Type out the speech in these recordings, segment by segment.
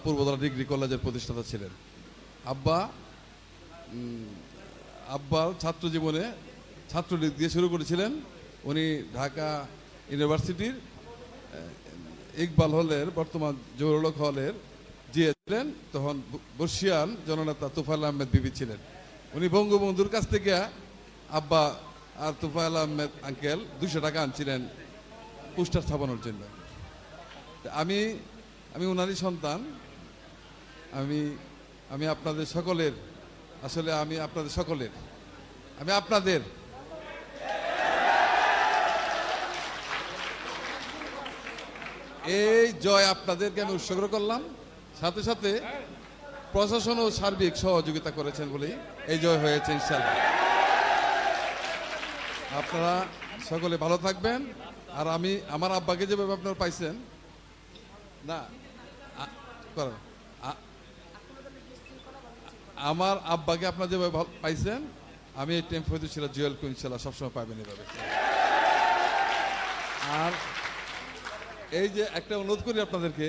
Purbatala degree কলেজের প্রতিষ্ঠাতা ছিলেন। আব্বা আব্বার ছাত্র জীবনে ছাত্রলীগ দিয়ে শুরু করেছিলেন। উনি ঢাকা ইউনিভার্সিটির ইকবাল হলের, বর্তমান জহুরুল হলের জিএ ছিলেন। তখন বর্ষিয়ান জননেতা তুফাইল আহমেদ বিবি ছিলেন। উনি বঙ্গবন্ধুর কাছ থেকে আব্বা আর তুফাইল আহমেদ আঙ্কেল 200 টাকা আনছিলেন পোস্টার ছাপানোর জন্য। আমি আমি ওনারই সন্তান। আমি আমি আপনাদের সকলের, আসলে আমি আপনাদের সকলের, আমি আপনাদের এই জয় আপনাদেরকে আমি উৎসর্গ করলাম। সাথে সাথে প্রশাসনও সার্বিক সহযোগিতা করেছেন বলেই এই জয় হয়েছে ইনশাআল্লাহ। আপনারা সকলে ভালো থাকবেন। আর আমি আমার আব্বাকে যেভাবে আপনারা পাইছেন না, আমার আব্বাকে আপনারা যেভাবে পাইছেন, আমি এই টেম্পোতে ছিল জুয়েলকে ইনশাল্লাহ সবসময় পাবেন এভাবে। আর এই যে একটা অনুরোধ করি আপনাদেরকে,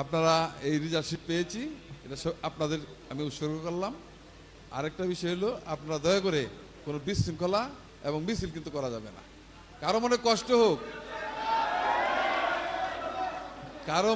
আপনারা এই রিজার্ভশিপ পেয়েছি, এটা আপনাদের আমি উৎসর্গ করলাম। আরেকটা বিষয় হলো, আপনারা দয়া করে কোনো বিশৃঙ্খলা এবং মিছিল কিন্তু করা যাবে না। কারো মনে কষ্ট হোক, কারো